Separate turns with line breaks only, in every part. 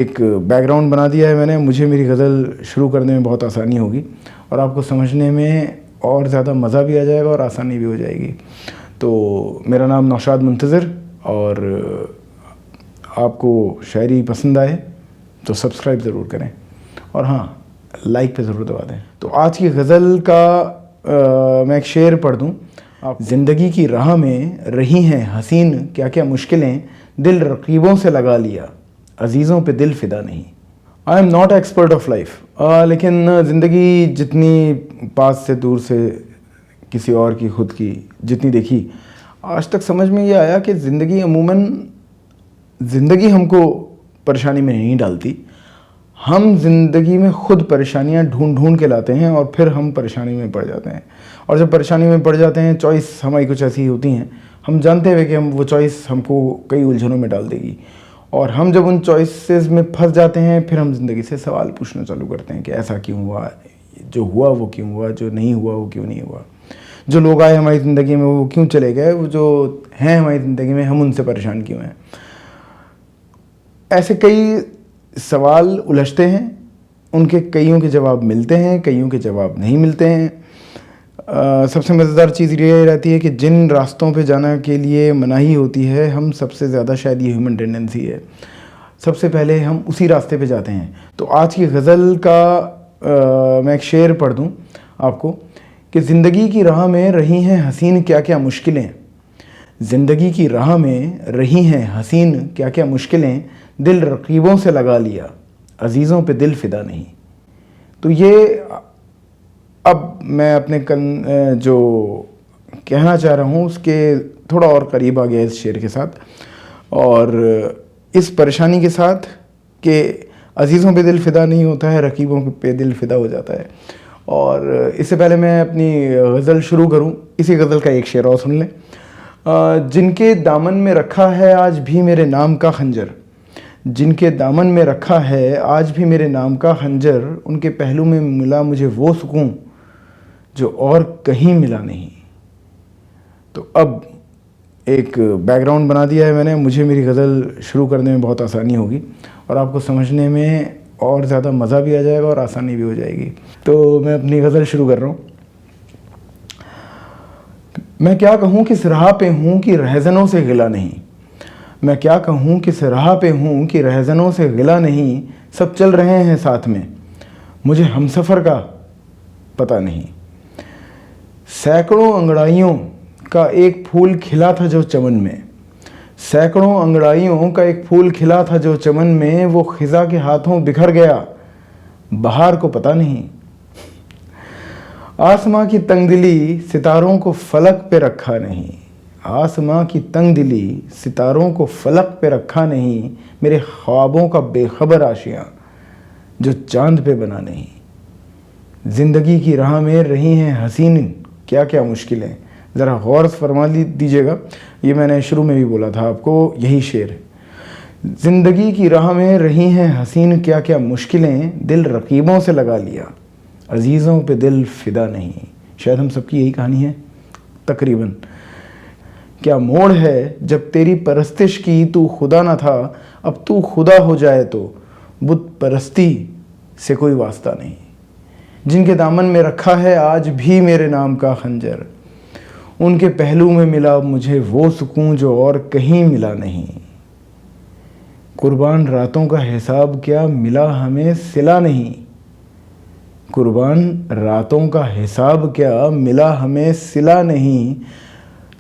एक बैकग्राउंड बना दिया है मैंने। मुझे मेरी गज़ल शुरू करने में बहुत आसानी होगी और आपको समझने में और ज़्यादा मज़ा भी आ जाएगा और आसानी भी हो जाएगी। तो मेरा नाम नौशाद मुंतज़िर, और आपको शायरी पसंद आए तो सब्सक्राइब ज़रूर करें और हाँ, लाइक पे ज़रूर दबा दें। तो आज की गज़ल का मैं एक शेर पढ़ दूँ। आप ज़िंदगी की राह में रही हैं हसीन क्या क्या मुश्किलें, दिल रकीबों से लगा लिया अजीज़ों पे दिल फ़िदा नहीं। I am not expert of life, लेकिन ज़िंदगी जितनी पास से दूर से किसी और की खुद की जितनी देखी, आज तक समझ में ये आया कि ज़िंदगी अमूमन ज़िंदगी हमको परेशानी में नहीं डालती। हम ज़िंदगी में ख़ुद परेशानियां ढूंढ ढूंढ के लाते हैं और फिर हम परेशानी में पड़ जाते हैं। और जब परेशानी में पड़ जाते हैं, चॉइस हमारी कुछ ऐसी होती हैं, हम जानते हुए कि हम वो चॉइस हमको कई उलझनों में डाल देगी। और हम जब उन चॉइसेस में फंस जाते हैं, फिर हम ज़िंदगी से सवाल पूछना चालू करते हैं कि ऐसा क्यों हुआ, जो हुआ वो क्यों हुआ, जो नहीं हुआ वो क्यों नहीं हुआ, जो लोग आए हमारी ज़िंदगी में वो क्यों चले गए, वो जो हैं हमारी ज़िंदगी में हम उनसे परेशान क्यों हैं। ऐसे कई सवाल उलझते हैं, उनके कईयों के जवाब मिलते हैं, कईयों के जवाब नहीं मिलते हैं। सबसे मज़ेदार चीज़ ये रहती है कि जिन रास्तों पे जाना के लिए मनाही होती है, हम सबसे ज़्यादा शायद ये ह्यूमन टेंडेंसी है, सबसे पहले हम उसी रास्ते पे जाते हैं। तो आज की गज़ल का मैं एक शेर पढ़ दूँ आपको कि ज़िंदगी की राह में रही हैं हसीन क्या क्या मुश्किलें, ज़िंदगी की राह में रही हैं हसीन क्या क्या मुश्किलें, दिल रकीबों से लगा लिया अजीज़ों पे दिल फ़िदा नहीं। तो ये अब मैं अपने जो कहना चाह रहा हूँ उसके थोड़ा और करीब आ गया इस शेर के साथ, और इस परेशानी के साथ कि अजीज़ों पे दिल फ़िदा नहीं होता है, रकीबों पे दिल फ़िदा हो जाता है। और इससे पहले मैं अपनी गज़ल शुरू करूँ, इसी गज़ल का एक शेर और सुन लें। जिनके दामन में रखा है आज भी मेरे नाम का खंजर, जिनके दामन में रखा है आज भी मेरे नाम का खंजर, उनके पहलू में मिला मुझे वो सुकून जो और कहीं मिला नहीं। तो अब एक बैकग्राउंड बना दिया है मैंने। मुझे मेरी गज़ल शुरू करने में बहुत आसानी होगी और आपको समझने में और ज़्यादा मज़ा भी आ जाएगा और आसानी भी हो जाएगी। तो मैं अपनी गज़ल शुरू कर रहा हूँ। मैं क्या कहूँ किस राह पे हूँ कि रहज़नों से गिला नहीं, मैं क्या कहूँ किस राह पे हूँ कि रहज़नों से गिला नहीं, सब चल रहे हैं साथ में मुझे हमसफ़र का पता नहीं। सैकड़ों अंगड़ाइयों का एक फूल खिला था जो चमन में, सैकड़ों अंगड़ाइयों का एक फूल खिला था जो चमन में, वो खिज़ा के हाथों बिखर गया बहार को पता नहीं। आसमां की तंगदिली सितारों को फलक पे रखा नहीं, आसमां की तंगदिली सितारों को फलक पे रखा नहीं, मेरे ख्वाबों का बेखबर आशियां जो चांद पे बना नहीं। ज़िंदगी की राह में रही हैं हसीन क्या क्या मुश्किलें। ज़रा गौर फरमा दीजिएगा, ये मैंने शुरू में भी बोला था आपको, यही शेर है। ज़िंदगी की राह में रही हैं हसीन क्या क्या मुश्किलें, दिल रकीबों से लगा लिया अजीज़ों पे दिल फ़िदा नहीं। शायद हम सबकी यही कहानी है तकरीबन। क्या मोड़ है जब तेरी परस्तिश की तू खुदा ना था, अब तू खुदा हो जाए तो बुत परस्ती से कोई वास्ता नहीं। जिनके दामन में रखा है आज भी मेरे नाम का खंजर, उनके पहलू में मिला मुझे वो सुकून जो और कहीं मिला नहीं। कुर्बान रातों का हिसाब क्या मिला हमें सिला नहीं, कुर्बान रातों का हिसाब क्या मिला हमें सिला नहीं।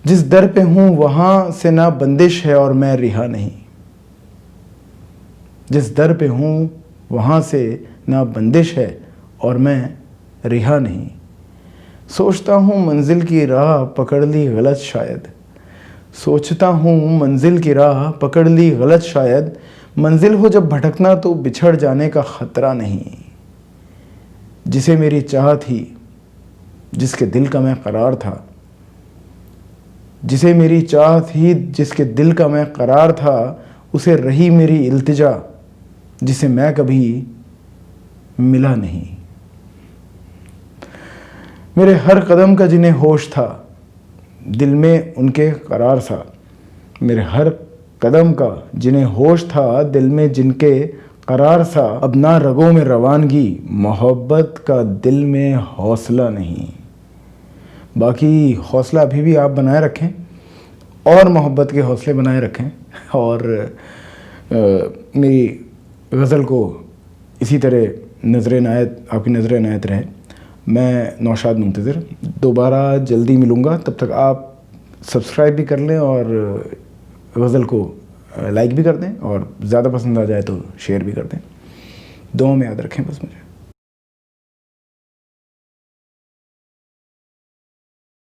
जिस दर पे हूँ वहाँ से ना बंदिश है और मैं रिहा नहीं, जिस दर पे हूँ वहाँ से ना बंदिश है और मैं रिहा नहीं। सोचता हूँ मंजिल की राह पकड़ ली गलत शायद, सोचता हूँ मंजिल की राह पकड़ ली गलत शायद, मंजिल हो जब भटकना तो बिछड़ जाने का ख़तरा नहीं। जिसे मेरी चाह थी जिसके दिल का मैं करार था, जिसे मेरी चाह थी जिसके दिल का मैं करार था, उसे रही मेरी इल्तिजा जिसे मैं कभी मिला नहीं। मेरे हर कदम का जिन्हें होश था दिल में उनके करार था, मेरे हर कदम का जिन्हें होश था दिल में जिनके करार सा अब ना रगों में रवानगी, मोहब्बत का दिल में हौसला नहीं। बाकी हौसला अभी भी आप बनाए रखें और मोहब्बत के हौसले बनाए रखें, और मेरी गज़ल को इसी तरह नज़र इनायत, आपकी नज़र इनायत रहे। मैं नौशाद मुंतज़िर दोबारा जल्दी मिलूँगा, तब तक आप सब्सक्राइब भी कर लें और गज़ल को लाइक भी कर दें, और ज़्यादा पसंद आ जाए तो शेयर भी कर दें। दुआ में याद रखें बस मुझे।